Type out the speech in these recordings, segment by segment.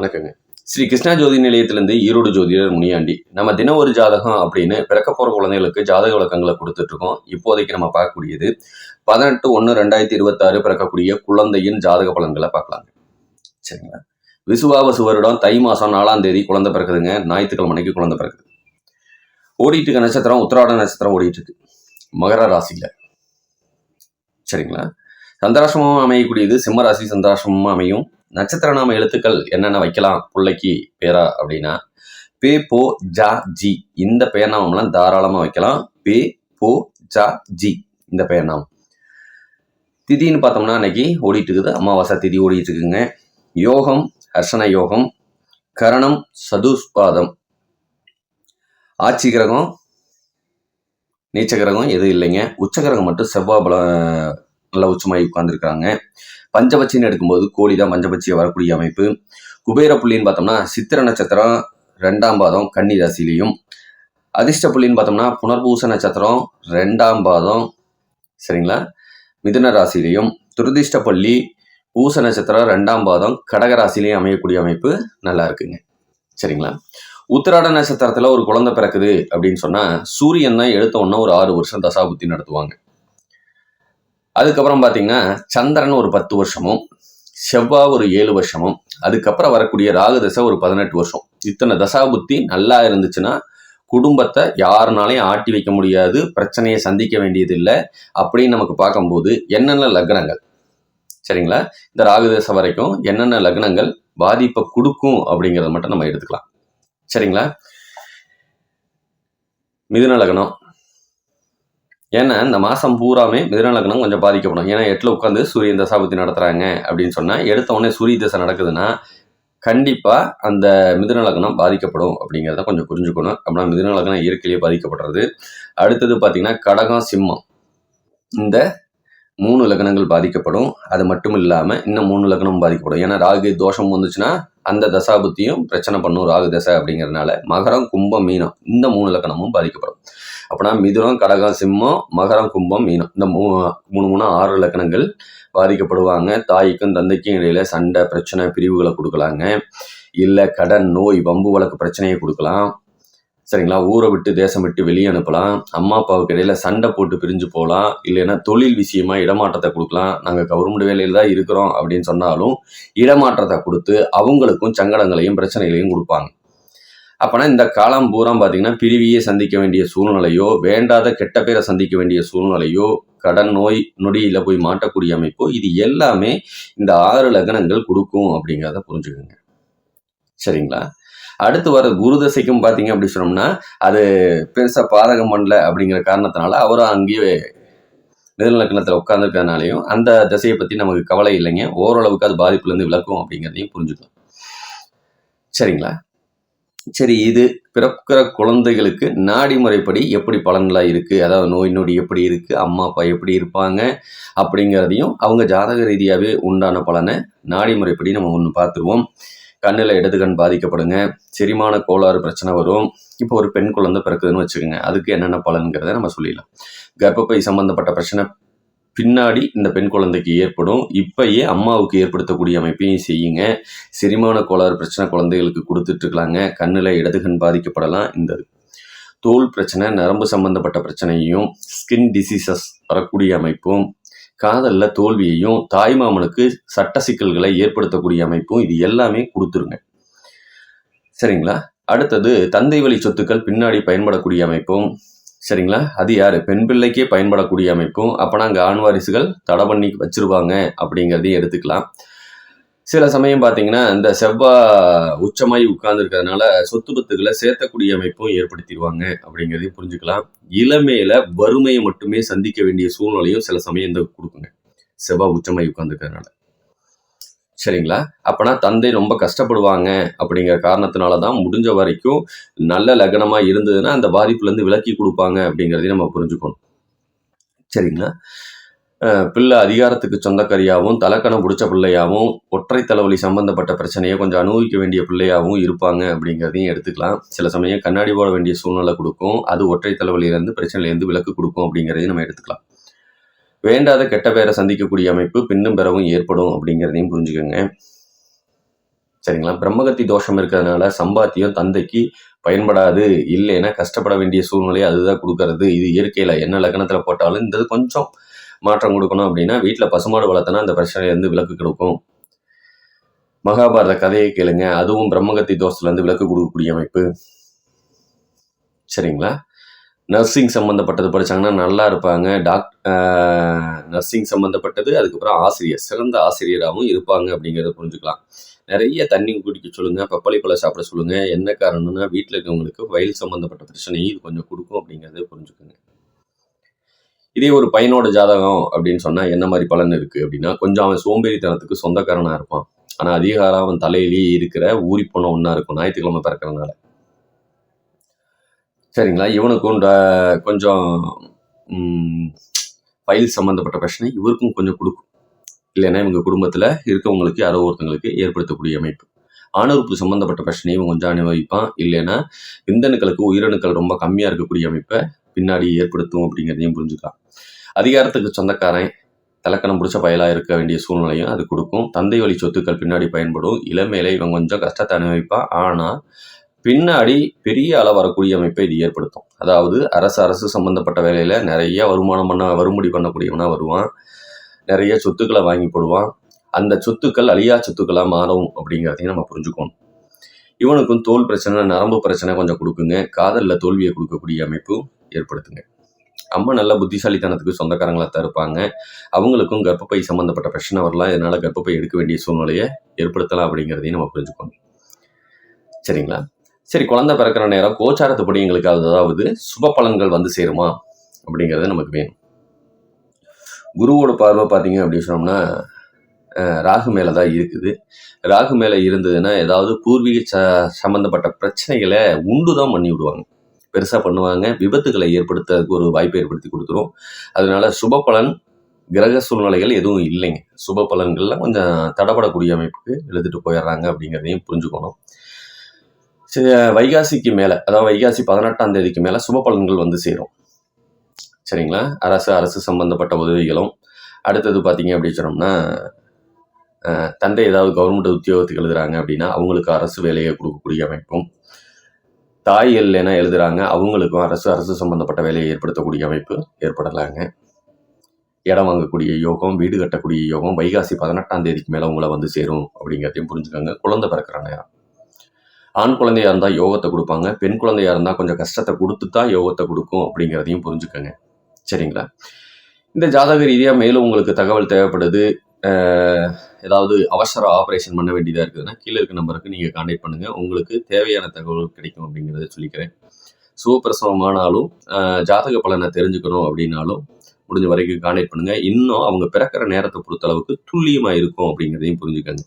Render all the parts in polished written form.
வணக்கங்க. ஸ்ரீ கிருஷ்ணா ஜோதி நிலையத்திலிருந்து ஈரோடு ஜோதிடர் முனியாண்டி. நம்ம தினம் ஒரு ஜாதகம் அப்படின்னு பிறக்க போற குழந்தைகளுக்கு ஜாதக விளக்கங்களை கொடுத்துட்டு இருக்கோம். இப்போதைக்கு நம்ம பார்க்கக்கூடியது 18/1/2026 பிறக்கக்கூடிய குழந்தையின் ஜாதக பலன்களை பார்க்கலாங்க. சரிங்களா? விசுவாவசு வருடம் தை மாசம் 4ஆம் தேதி குழந்தை பிறக்குதுங்க. ஞாயிற்றுக்கிழமை அன்னைக்கு குழந்தை பிறக்குது. ஓடிட்டு இருக்க நட்சத்திரம் உத்திராட நட்சத்திரம் ஓடிட்டு இருக்கு மகர ராசியில. சரிங்களா? சந்திராசிரமம் அமையக்கூடியது சிம்ம ராசி சந்திராசிரமம் அமையும். நட்சத்திர நாம எழுத்துக்கள் என்னென்ன வைக்கலாம் பிள்ளைக்கு பேரா அப்படின்னா பே போ ஜா ஜி இந்த பெயர் நாமம்லாம் தாராளமாக வைக்கலாம். பே போ ஜா ஜி இந்த பெயர் நாமம். திதின்னு பார்த்தோம்னா அன்னைக்கு ஓடிட்டு இருக்குது, அமாவாசை திதி ஓடிட்டு இருக்குங்க. யோகம் ஹர்ஷண யோகம், கரணம் சதுஷ்பாதம், ஆட்சி கிரகம் நீச்ச கிரகம் எதுவும் இல்லைங்க. உச்ச கிரகம் மட்டும் செவ்வாய் நல்ல உச்சமாகி உட்கார்ந்துருக்காங்க. பஞ்சபட்சின்னு எடுக்கும்போது கோழி தான் பஞ்சபட்சியை வரக்கூடிய அமைப்பு. குபேர புள்ளின்னு பார்த்தோம்னா சித்திர நட்சத்திரம் 2ஆம் பாதம் கன்னி ராசிலையும், அதிர்ஷ்ட புள்ளின்னு பார்த்தோம்னா புனர்பூச நட்சத்திரம் 2ஆம் பாதம் சரிங்களா மிதுன ராசிலையும், துரதிர்ஷ்ட பள்ளி பூச நட்சத்திரம் 2ஆம் பாதம் கடக ராசிலையும் அமையக்கூடிய அமைப்பு நல்லா இருக்குங்க. சரிங்களா? உத்திராட நட்சத்திரத்துல ஒரு குழந்தை பிறக்குது அப்படின்னு சொன்னா சூரியன் தான் எடுத்த உடனே ஒரு 6 வருஷம் தசாபுத்தி நடத்துவாங்க. அதுக்கப்புறம் பார்த்தீங்கன்னா சந்திரன் ஒரு 10 வருஷமும், செவ்வாய் ஒரு 7 வருஷமும், அதுக்கப்புறம் வரக்கூடிய ராகு தசை ஒரு 18 வருஷம். இத்தனை தசாபுத்தி நல்லா இருந்துச்சுன்னா குடும்பத்தை யாருனாலையும் ஆட்டி வைக்க முடியாது, பிரச்சனையை சந்திக்க வேண்டியது இல்லை அப்படின்னு நமக்கு பார்க்கும்போது என்னென்ன லக்னங்கள் சரிங்களா இந்த ராகு தசை வரைக்கும் என்னென்ன லக்னங்கள் பாதிப்பை கொடுக்கும் அப்படிங்கிறத மட்டும் நம்ம எடுத்துக்கலாம். சரிங்களா? மிதுன லக்னம். ஏன்னா இந்த மாதம் பூராமே மிதுன லக்னம் கொஞ்சம் பாதிக்கப்படும். ஏன்னா 8ல் உட்காந்து சூரியன் தசாபுத்தி நடத்துகிறாங்க அப்படின்னு சொன்னால் எடுத்த உடனே சூரிய தசை நடக்குதுன்னா கண்டிப்பாக அந்த மிதுன லக்னம் பாதிக்கப்படும் அப்படிங்கிறத கொஞ்சம் புரிஞ்சுக்கணும். அப்படின்னா மிதுன லக்னம் இயற்கையிலேயே பாதிக்கப்படுறது. அடுத்தது பார்த்தீங்கன்னா கடகம் சிம்மம், இந்த 3 லக்னங்கள் பாதிக்கப்படும். அது மட்டும் இல்லாமல் இன்னும் 3 லக்னமும் பாதிக்கப்படும். ஏன்னா ராகு தோஷம் வந்துச்சுன்னா அந்த தசாபுத்தியும் பிரச்சனை பண்ணும் ராகு தசை அப்படிங்கிறதுனால. மகரம் கும்பம் மீனம் இந்த 3 லக்னமும் பாதிக்கப்படும். அப்படின்னா மிதுனம் கடகம் சிம்மம் மகரம் கும்பம் மீனம் இந்த 6 லக்னங்கள் பாதிக்கப்படுவாங்க. தாய்க்கும் தந்தைக்கும் இடையில சண்டை பிரச்சனை பிரிவுகளை கொடுக்கலாங்க. இல்லை கடன் நோய் வம்பு வழக்கு பிரச்சனையை கொடுக்கலாம். சரிங்களா? ஊரை விட்டு தேசம் விட்டு வெளியே அனுப்பலாம். அம்மா அப்பாவுக்கு இடையில சண்டை போட்டு பிரிஞ்சு போகலாம். இல்லைன்னா தொழில் விஷயமா இடமாற்றத்தை கொடுக்கலாம். நாங்கள் கவர்மெண்ட் வேலையில் தான் இருக்கிறோம் அப்படின்னு சொன்னாலும் இடமாற்றத்தை கொடுத்து அவங்களுக்கும் சங்கடங்களையும் பிரச்சனைகளையும் கொடுப்பாங்க. அப்போனா இந்த காலம் பூரா பார்த்தீங்கன்னா பிரிவியை சந்திக்க வேண்டிய சூழ்நிலையோ, வேண்டாத கெட்ட பேரை சந்திக்க வேண்டிய சூழ்நிலையோ, கடன் நோய் நொடியில் போய் மாட்டக்கூடிய அமைப்போ இது எல்லாமே இந்த 6 லக்னங்கள் கொடுக்கும் அப்படிங்கிறத புரிஞ்சுக்கோங்க. சரிங்களா? அடுத்து வர குரு தசைக்கும் பார்த்தீங்க அப்படி சொன்னோம்னா அது பெருசாக பாதகம் பண்ணல அப்படிங்கிற காரணத்தினால அவரும் அங்கேயே மிதுன லக்னத்தில் உட்கார்ந்துருக்கிறதுனாலையும் அந்த தசையை பற்றி நமக்கு கவலை இல்லைங்க. ஓரளவுக்கு அது பாதிப்புலேருந்து விளக்கும் அப்படிங்கிறதையும் புரிஞ்சுக்கலாம். சரிங்களா? சரி, இது பிறக்கிற குழந்தைகளுக்கு நாடி முறைப்படி எப்படி பலன்களாக இருக்குது, அதாவது நோய் நொடி எப்படி இருக்குது, அம்மா அப்பா எப்படி இருப்பாங்க அப்படிங்கிறதையும் அவங்க ஜாதக ரீதியாகவே உண்டான பலனை நாடி முறைப்படி நம்ம ஒன்று பார்த்துருவோம். கண்ணில் இடது கண் பாதிக்கப்படுங்க, செரிமான கோளாறு பிரச்சனை வரும். இப்போ ஒரு பெண் குழந்தை பிறக்குதுன்னு வச்சுக்கோங்க, அதுக்கு என்னென்ன பலன்கிறத நம்ம சொல்லிடலாம். கர்ப்பப்பை சம்பந்தப்பட்ட பிரச்சனை பின்னாடி இந்த பெண் குழந்தைக்கு ஏற்படும். இப்பயே அம்மாவுக்கு ஏற்படுத்தக்கூடிய அமைப்பையும் செய்யுங்க. செரிமான கோளாறு பிரச்சனை குழந்தைகளுக்கு கொடுத்துட்டு இருக்கலாங்க. கண்ணில் இடது கண் பாதிக்கப்படலாம். இந்த தோல் பிரச்சனை நரம்பு சம்பந்தப்பட்ட பிரச்சனையும், ஸ்கின் டிசீசஸ் வரக்கூடிய அமைப்பும், காதலில் தோல்வியையும், தாய்மாமனுக்கு சட்ட சிக்கல்களை ஏற்படுத்தக்கூடிய அமைப்பும் இது எல்லாமே கொடுத்துருங்க. சரிங்களா? அடுத்தது தந்தை வழி சொத்துக்கள் பின்னாடி பயன்படக்கூடிய அமைப்பும் சரிங்களா அது யார் பெண் பிள்ளைக்கே பயன்படக்கூடிய அமைப்பும். அப்போனா அங்கே ஆண் வாரிசுகள் தடை பண்ணி வச்சிருவாங்க அப்படிங்கிறதையும் எடுத்துக்கலாம். சில சமயம் பார்த்தீங்கன்னா இந்த செவ்வாய் உச்சமாகி உட்கார்ந்துருக்கிறதுனால சொத்து பத்துக்களை சேர்த்தக்கூடிய அமைப்பும் ஏற்படுத்திடுவாங்க அப்படிங்கிறதையும் புரிஞ்சுக்கலாம். இளமையில வறுமையை மட்டுமே சந்திக்க வேண்டிய சூழ்நிலையும் சில சமயம் இந்த கொடுக்குங்க செவ்வாய் உச்சமாகி உட்கார்ந்துருக்கிறதுனால. சரிங்களா? அப்போனா தந்தை ரொம்ப கஷ்டப்படுவாங்க அப்படிங்கிற காரணத்தினால தான் முடிஞ்ச வரைக்கும் நல்ல லக்னமாக இருந்ததுன்னா அந்த பாதிப்புலேருந்து விலக்கி கொடுப்பாங்க அப்படிங்கிறதையும் நம்ம புரிஞ்சுக்கணும். சரிங்களா? பிள்ளை அதிகாரத்துக்கு சொந்தக்காரியாகவும் தலைக்கணம் பிடிச்ச பிள்ளையாகவும் ஒற்றை தலைவலி சம்பந்தப்பட்ட பிரச்சனையை கொஞ்சம் அனுபவிக்க வேண்டிய பிள்ளையாகவும் இருப்பாங்க அப்படிங்கிறதையும் எடுத்துக்கலாம். சில சமயம் கண்ணாடி போட வேண்டிய சூழ்நிலை கொடுக்கும், அது ஒற்றை தலைவலியிலேருந்து பிரச்சனையிலேருந்து விலக்கு கொடுக்கும் அப்படிங்கிறதையும் நம்ம எடுத்துக்கலாம். வேண்டாத கெட்ட பேரை சந்திக்கக்கூடிய அமைப்பு பின்னும் பிறவும் ஏற்படும் அப்படிங்கிறதையும் புரிஞ்சுக்கோங்க. சரிங்களா? பிரம்மகத்தி தோஷம் இருக்கிறதுனால சம்பாத்தியம் தந்தைக்கு பயன்படாது, இல்லைன்னா கஷ்டப்பட வேண்டிய சூழ்நிலையை அதுதான் கொடுக்கறது. இது இயற்கையில் என்ன லக்னத்தில் போட்டாலும் இந்த கொஞ்சம் மாற்றம் கொடுக்கணும் அப்படின்னா வீட்டில் பசுமாடு வளர்த்தனா அந்த பிரச்சனையிலேருந்து விலக்கு கொடுக்கும். மகாபாரத கதையை கேளுங்க, அதுவும் பிரம்மகத்தி தோஷத்துலேருந்து விலக்கு கொடுக்கக்கூடிய அமைப்பு. சரிங்களா? நர்சிங் சம்மந்தப்பட்டது படித்தாங்கன்னா நல்லா இருப்பாங்க. நர்சிங் சம்மந்தப்பட்டது, அதுக்கப்புறம் ஆசிரியர், சிறந்த ஆசிரியராகவும் இருப்பாங்க அப்படிங்கிறத புரிஞ்சுக்கலாம். நிறைய தண்ணி குடிக்க சொல்லுங்கள், பப்பாளி பழம் சாப்பிட சொல்லுங்கள். என்ன காரணம்னா வீட்டில் இருக்கவங்களுக்கு வயல் சம்மந்தப்பட்ட பிரச்சனையும் இது கொஞ்சம் கொடுக்கும் அப்படிங்கிறத புரிஞ்சுக்கோங்க. இதே ஒரு பையனோட ஜாதகம் அப்படின்னு சொன்னால் என்ன மாதிரி பலன் இருக்குது அப்படின்னா, கொஞ்சம் அவன் சோம்பேறித்தனத்துக்கு சொந்தக்காரனாக இருப்பான். ஆனால் அதிகாரம் அவன் தலையிலேயே இருக்கிற ஊறி போன ஒன்றா இருக்கும், ஞாயிற்றுக்கிழமை பிறக்கிறதுனால. சரிங்களா? இவனுக்கும் கொஞ்சம் ஃபைல் சம்மந்தப்பட்ட பிரச்சனை இவருக்கும் கொஞ்சம் கொடுக்கும். இல்லைன்னா இவங்க குடும்பத்தில் இருக்கவங்களுக்கு யாரோ ஒருத்தங்களுக்கு ஏற்படுத்தக்கூடிய அமைப்பு. ஆணுறுப்பு சம்மந்தப்பட்ட பிரச்சனையும் இவன் கொஞ்சம் அனுபவிப்பான். இல்லைன்னா விந்தணுக்களுக்கு உயிரணுக்கள் ரொம்ப கம்மியாக இருக்கக்கூடிய அமைப்பை பின்னாடி ஏற்படுத்தும் அப்படிங்கிறதையும் புரிஞ்சுக்கலாம். அதிகாரத்துக்கு சொந்தக்காரன் தலக்கணம் பிடிச்ச பயலாக இருக்க வேண்டிய சூழ்நிலையும் அது கொடுக்கும். தந்தை வழி சொத்துக்கள் பின்னாடி பயன்படும். இளமையில இவன் கொஞ்சம் கஷ்டத்தை அனுபவிப்பான். ஆனால் பின்னாடி பெரிய அளவு வரக்கூடிய அமைப்பை இது ஏற்படுத்தும். அதாவது அரசு சம்மந்தப்பட்ட வேலையில் நிறைய வருமுடி பண்ணக்கூடியவனா வருவான். நிறைய சொத்துக்களை வாங்கி போடுவான். அந்த சொத்துக்கள் அழியா சொத்துக்களாக மாறும் அப்படிங்கிறதையும் நம்ம புரிஞ்சுக்கணும். இவனுக்கும் தோல் பிரச்சனை, நரம்பு பிரச்சனை கொஞ்சம் கொடுக்குங்க. காதலில் தோல்வியை கொடுக்கக்கூடிய அமைப்பும் ஏற்படுத்துங்க. அம்மா நல்ல புத்திசாலித்தனத்துக்கு சொந்தக்காரங்களாக தான் இருப்பாங்க. அவங்களுக்கும் கர்ப்பப்பை சம்மந்தப்பட்ட பிரச்சனை வரலாம். இதனால் கர்ப்பப்பை எடுக்க வேண்டிய சூழ்நிலையை ஏற்படுத்தலாம் அப்படிங்கிறதையும் நம்ம புரிஞ்சுக்கணும். சரிங்களா? சரி, குழந்தை பிறக்கிற நேரம் கோச்சாரத்துப்படி எங்களுக்கு அதாவது சுப பலன்கள் வந்து சேருமா அப்படிங்கிறது நமக்கு வேணும். குருவோட பார்வை பார்த்தீங்க அப்படின்னு சொன்னோம்னா ராகு மேலே தான் இருக்குது. ராகு மேலே இருந்ததுன்னா ஏதாவது பூர்வீக சம்மந்தப்பட்ட பிரச்சனைகளை உண்டு தான் பண்ணி விடுவாங்க, பெருசாக பண்ணுவாங்க. விபத்துக்களை ஏற்படுத்துறதுக்கு ஒரு வாய்ப்பை ஏற்படுத்தி கொடுத்துரும். அதனால சுப பலன் கிரக சூழ்நிலைகள் எதுவும் இல்லைங்க. சுப பலன்கள்லாம் கொஞ்சம் தடப்படக்கூடிய அமைப்புக்கு எழுதிட்டு போயிடுறாங்க அப்படிங்கிறதையும் புரிஞ்சுக்கணும். வைகாசிக்கு மேலே, அதாவது வைகாசி 18ஆம் தேதிக்கு மேலே சுப பலன்கள் வந்து சேரும். சரிங்களா? அரசு சம்பந்தப்பட்ட உதவிகளும். அடுத்தது பார்த்தீங்க அப்படின்னு சொன்னோம்னா தந்தை ஏதாவது கவர்மெண்ட் உத்தியோகத்துக்கு எழுதுறாங்க அப்படின்னா அவங்களுக்கு அரசு வேலையை கொடுக்கக்கூடிய அமைப்பும், தாய் இல்லைன்னா எழுதுறாங்க அவங்களுக்கும் அரசு சம்பந்தப்பட்ட வேலையை ஏற்படுத்தக்கூடிய அமைப்பு ஏற்படலாங்க. இடம் வாங்கக்கூடிய யோகம், வீடு கட்டக்கூடிய யோகம் வைகாசி 18ஆம் தேதிக்கு மேலே உங்களை வந்து சேரும் அப்படிங்கிறதையும் புரிஞ்சுக்கோங்க. குழந்தை பிறக்கிற நேரம். ஆண் குழந்தையாக இருந்தால் யோகத்தை கொடுப்பாங்க, பெண் குழந்தையாக இருந்தால் கொஞ்சம் கஷ்டத்தை கொடுத்து தான் யோகத்தை கொடுக்கும் அப்படிங்கிறதையும் புரிஞ்சுக்கோங்க. சரிங்களா? இந்த ஜாதக ரீதியாக மேலும் உங்களுக்கு தகவல் தேவைப்படுது, ஏதாவது அவசர ஆப்ரேஷன் பண்ண வேண்டியதாக இருக்குதுன்னா கீழே இருக்க நம்பருக்கு நீங்கள் கான்டாக்ட் பண்ணுங்கள். உங்களுக்கு தேவையான தகவல் கிடைக்கும் அப்படிங்கிறத சொல்லிக்கிறேன். சுகப்பிரசவமானாலும் ஜாதக பலனை தெரிஞ்சுக்கணும் அப்படின்னாலும் முடிஞ்ச வரைக்கும் கான்டாக்ட் பண்ணுங்கள். இன்னும் அவங்க பிறக்கிற நேரத்தை பொறுத்தளவுக்கு துல்லியமாக இருக்கும் அப்படிங்கிறதையும் புரிஞ்சுக்கோங்க.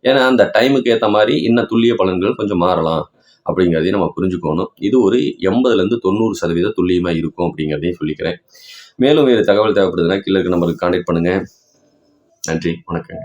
ஏன்னா அந்த டைமுக்கு ஏற்ற மாதிரி இன்னும் துல்லிய பலன்கள் கொஞ்சம் மாறலாம் அப்படிங்கிறதையும் நம்ம புரிஞ்சுக்கணும். இது ஒரு 80-90% துல்லியமாக இருக்கும் அப்படிங்கிறதையும் சொல்லிக்கிறேன். மேலும் வேறு தகவல் தேவைப்படுதுன்னா கீழே இருக்க நம்பருக்கு கான்டாக்ட் பண்ணுங்கள். நன்றி, வணக்கங்க.